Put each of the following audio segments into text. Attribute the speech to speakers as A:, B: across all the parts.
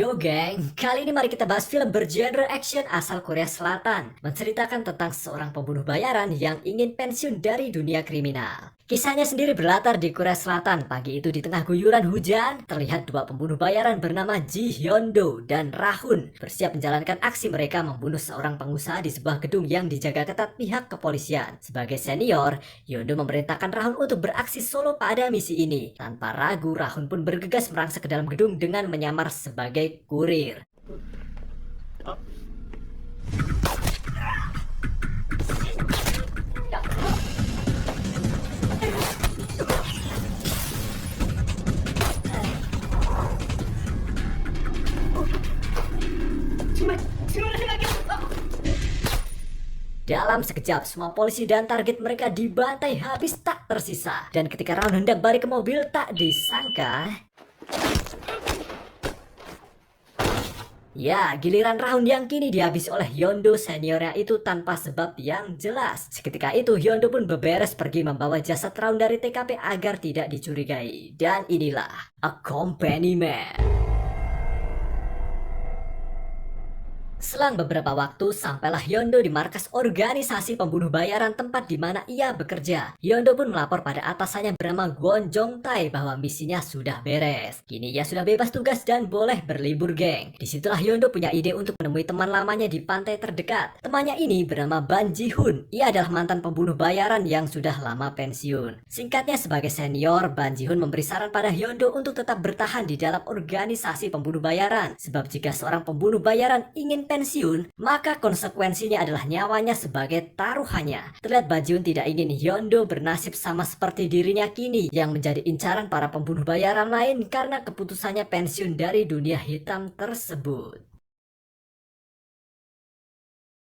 A: Yo geng, kali ini mari kita bahas film bergenre action asal Korea Selatan, menceritakan tentang seorang pembunuh bayaran yang ingin pensiun dari dunia kriminal. Kisahnya sendiri berlatar di Korea Selatan. Pagi itu di tengah guyuran hujan, terlihat dua pembunuh bayaran bernama Ji Hyun-do dan Rahun bersiap menjalankan aksi mereka membunuh seorang pengusaha di sebuah gedung yang dijaga ketat pihak kepolisian. Sebagai senior, Hyun-do memerintahkan Rahun untuk beraksi solo pada misi ini. Tanpa ragu, Rahun pun bergegas merangsek ke dalam gedung dengan menyamar sebagai kurir. Dalam sekejap, semua polisi dan target mereka dibantai habis tak tersisa. Dan ketika Rahun hendak balik ke mobil, tak disangka... Ya, giliran Rahun yang kini dihabisi oleh Hyun-do seniornya itu tanpa sebab yang jelas. Seketika itu, Hyun-do pun beberes pergi membawa jasad Rahun dari TKP agar tidak dicurigai. Dan inilah A Company Man. Selang beberapa waktu, sampailah Hyun-do di markas organisasi pembunuh bayaran tempat di mana ia bekerja. Hyun-do pun melapor pada atasannya bernama Kwon Jong-tae bahwa misinya sudah beres. Kini ia sudah bebas tugas dan boleh berlibur geng. Disitulah Hyun-do punya ide untuk menemui teman lamanya di pantai terdekat. Temannya ini bernama Ban Ji-hun. Ia adalah mantan pembunuh bayaran yang sudah lama pensiun. Singkatnya, sebagai senior, Ban Ji-hun memberi saran pada Hyun-do untuk tetap bertahan di dalam organisasi pembunuh bayaran. Sebab jika seorang pembunuh bayaran ingin pensiun, maka konsekuensinya adalah nyawanya sebagai taruhannya. Terlihat Bajun tidak ingin Hyun-do bernasib sama seperti dirinya kini yang menjadi incaran para pembunuh bayaran lain karena keputusannya pensiun dari dunia hitam tersebut.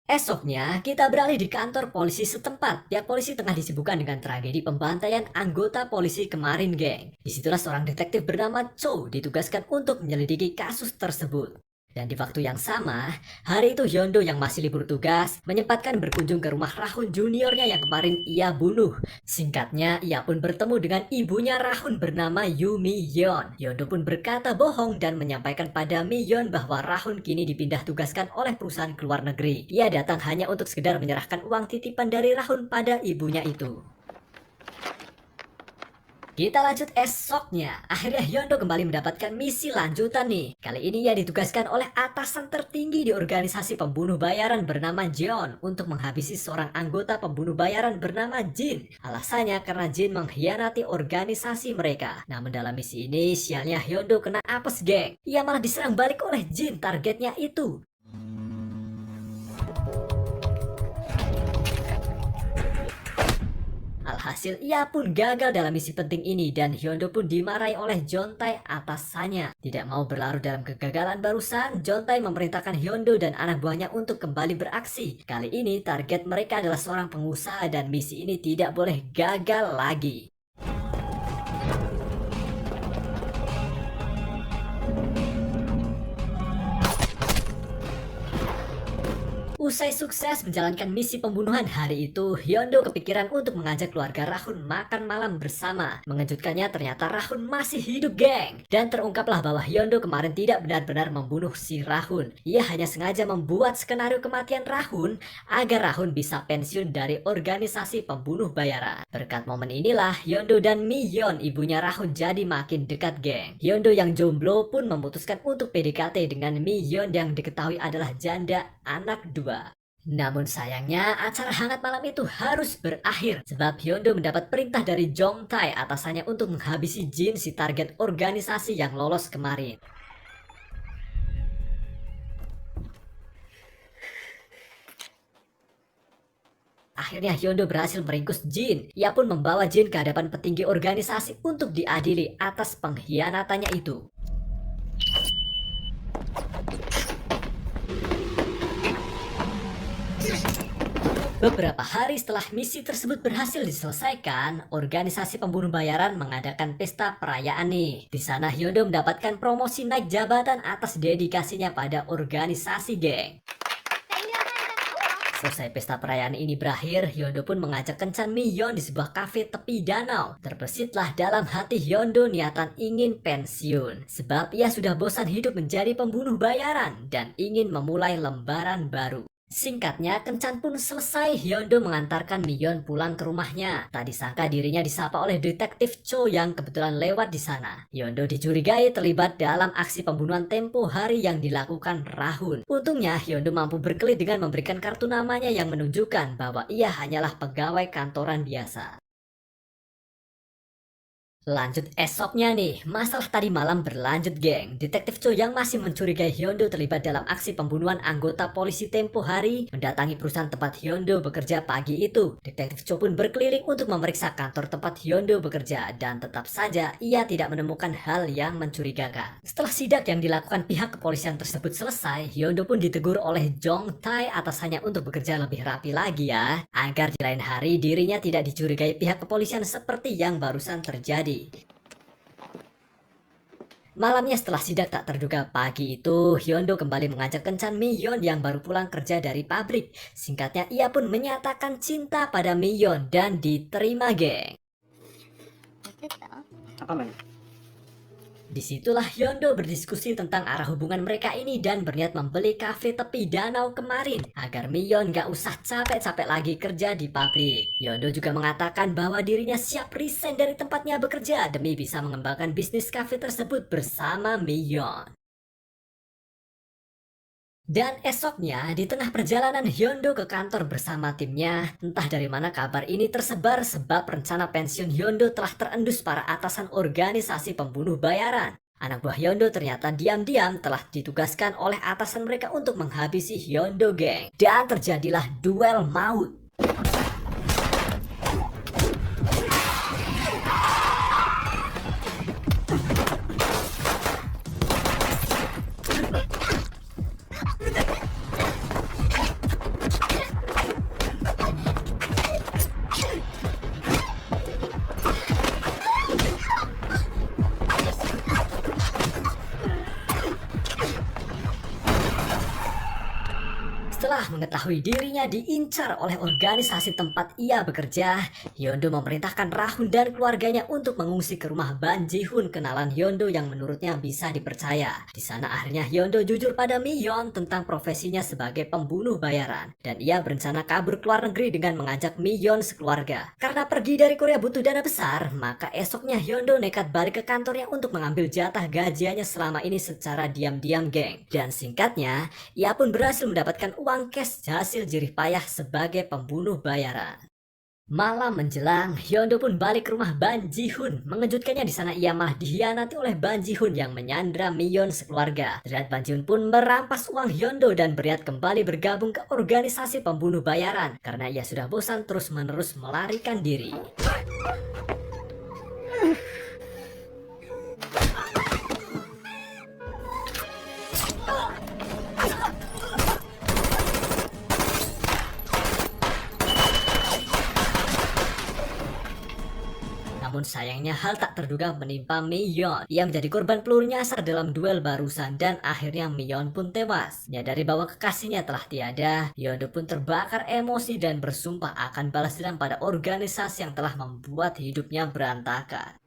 A: Esoknya, kita beralih di kantor polisi setempat. Pihak polisi tengah disibukkan dengan tragedi pembantaian anggota polisi kemarin, geng. Disitulah seorang detektif bernama Cho ditugaskan untuk menyelidiki kasus tersebut. Dan di waktu yang sama, hari itu Hyun-do yang masih libur tugas menyempatkan berkunjung ke rumah Rahun juniornya yang kemarin ia bunuh. Singkatnya, ia pun bertemu dengan ibunya Rahun bernama Yu Mi-yeon. Hyun-do pun berkata bohong dan menyampaikan pada Mi-yeon bahwa Rahun kini dipindah tugaskan oleh perusahaan ke luar negeri. Ia datang hanya untuk sekedar menyerahkan uang titipan dari Rahun pada ibunya itu. Kita lanjut esoknya. Akhirnya Hyun-do kembali mendapatkan misi lanjutan nih. Kali ini ia ditugaskan oleh atasan tertinggi di organisasi pembunuh bayaran bernama Jeon untuk menghabisi seorang anggota pembunuh bayaran bernama Jin. Alasannya karena Jin mengkhianati organisasi mereka. Namun dalam misi ini, sialnya Hyun-do kena apes geng. Ia malah diserang balik oleh Jin targetnya itu. Alhasil ia pun gagal dalam misi penting ini dan Hyun-do pun dimarahi oleh Jong-tae atasannya. Tidak mau berlarut dalam kegagalan barusan, Jong-tae memerintahkan Hyun-do dan anak buahnya untuk kembali beraksi. Kali ini target mereka adalah seorang pengusaha dan misi ini tidak boleh gagal lagi. Usai sukses menjalankan misi pembunuhan hari itu, Hyun-do kepikiran untuk mengajak keluarga Rahun makan malam bersama. Mengejutkannya ternyata Rahun masih hidup geng. Dan terungkaplah bahwa Hyun-do kemarin tidak benar-benar membunuh si Rahun. Ia hanya sengaja membuat skenario kematian Rahun agar Rahun bisa pensiun dari organisasi pembunuh bayaran. Berkat momen inilah Hyun-do dan Mi-yeon ibunya Rahun jadi makin dekat geng. Hyun-do yang jomblo pun memutuskan untuk PDKT dengan Mi-yeon yang diketahui adalah janda anak dua. Namun sayangnya acara hangat malam itu harus berakhir sebab Hyun-do mendapat perintah dari Jong-tae atasannya untuk menghabisi Jin si target organisasi yang lolos kemarin. Akhirnya Hyun-do berhasil meringkus Jin. Ia pun membawa Jin ke hadapan petinggi organisasi untuk diadili atas pengkhianatannya itu. Beberapa hari setelah misi tersebut berhasil diselesaikan, organisasi pembunuh bayaran mengadakan pesta perayaan nih. Di sana Hyun-do mendapatkan promosi naik jabatan atas dedikasinya pada organisasi geng. Selesai pesta perayaan ini berakhir, Hyondo pun mengajak kencan Miyeon di sebuah kafe tepi danau. Terbesitlah dalam hati Hyondo niatan ingin pensiun, sebab ia sudah bosan hidup menjadi pembunuh bayaran dan ingin memulai lembaran baru. Singkatnya, kencan pun selesai. Hyondo mengantarkan Miyeon pulang ke rumahnya. Tak disangka dirinya disapa oleh detektif Cho yang kebetulan lewat di sana. Hyondo dicurigai terlibat dalam aksi pembunuhan tempo hari yang dilakukan Rahun. Untungnya, Hyondo mampu berkelit dengan memberikan kartu namanya yang menunjukkan bahwa ia hanyalah pegawai kantoran biasa. Lanjut esoknya nih, masalah tadi malam berlanjut geng. Detektif Cho yang masih mencurigai Hyondo terlibat dalam aksi pembunuhan anggota polisi tempo hari mendatangi perusahaan tempat Hyondo bekerja pagi itu. Detektif Cho pun berkeliling untuk memeriksa kantor tempat Hyondo bekerja dan tetap saja ia tidak menemukan hal yang mencurigakan. Setelah sidak yang dilakukan pihak kepolisian tersebut selesai, Hyondo pun ditegur oleh Jong Tae atasannya untuk bekerja lebih rapi lagi ya, agar di lain hari dirinya tidak dicurigai pihak kepolisian seperti yang barusan terjadi. Malamnya setelah sidak tak terduga pagi itu, Hyondo kembali mengajak kencan Miyeon yang baru pulang kerja dari pabrik. Singkatnya ia pun menyatakan cinta pada Miyeon dan diterima geng.
B: Apa men?
A: Disitulah Hyondo berdiskusi tentang arah hubungan mereka ini dan berniat membeli kafe tepi danau kemarin agar Miyeon gak usah capek-capek lagi kerja di pabrik. Hyondo juga mengatakan bahwa dirinya siap resign dari tempatnya bekerja demi bisa mengembangkan bisnis kafe tersebut bersama Miyeon. Dan esoknya, di tengah perjalanan Hyondo ke kantor bersama timnya, entah dari mana kabar ini tersebar sebab rencana pensiun Hyondo telah terendus para atasan organisasi pembunuh bayaran. Anak buah Hyondo ternyata diam-diam telah ditugaskan oleh atasan mereka untuk menghabisi Hyondo geng. Dan terjadilah duel maut. Setelah mengetahui dirinya diincar oleh organisasi tempat ia bekerja, Hyondo memerintahkan Rahun dan keluarganya untuk mengungsi ke rumah Ban Ji-hun, kenalan Hyondo yang menurutnya bisa dipercaya. Di sana akhirnya Hyondo jujur pada Miyeon tentang profesinya sebagai pembunuh bayaran, dan ia berencana kabur ke luar negeri dengan mengajak Miyeon sekeluarga. Karena pergi dari Korea butuh dana besar, maka esoknya Hyondo nekat balik ke kantornya untuk mengambil jatah gajiannya selama ini secara diam-diam geng. Dan singkatnya, ia pun berhasil mendapatkan uang cash hasil jerih payah sebagai pembunuh bayaran. Malam menjelang, Hyondo pun balik ke rumah Ban Ji-hun. Mengejutkannya di sana ia malah dikhianati oleh Ban Ji-hun yang menyandra Miyeon sekeluarga. Terlihat Ban Ji-hun pun merampas uang Hyondo dan berniat kembali bergabung ke organisasi pembunuh bayaran karena ia sudah bosan terus-menerus melarikan diri. Namun sayangnya hal tak terduga menimpa Miyeon. Ia menjadi korban peluru nyasar dalam duel barusan dan akhirnya Miyeon pun tewas. Menyadari bahwa kekasihnya telah tiada, Hyondo pun terbakar emosi dan bersumpah akan balas dendam pada organisasi yang telah membuat hidupnya berantakan.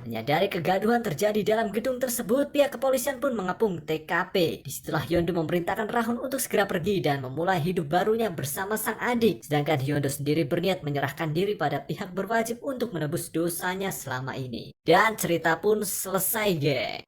A: Menyadari kegaduhan terjadi dalam gedung tersebut, pihak kepolisian pun mengepung TKP. Disitulah Hyondo memerintahkan Rahun untuk segera pergi dan memulai hidup barunya bersama sang adik. Sedangkan Hyondo sendiri berniat menyerahkan diri pada pihak berwajib untuk menebus dosanya selama ini. Dan cerita pun selesai, geng.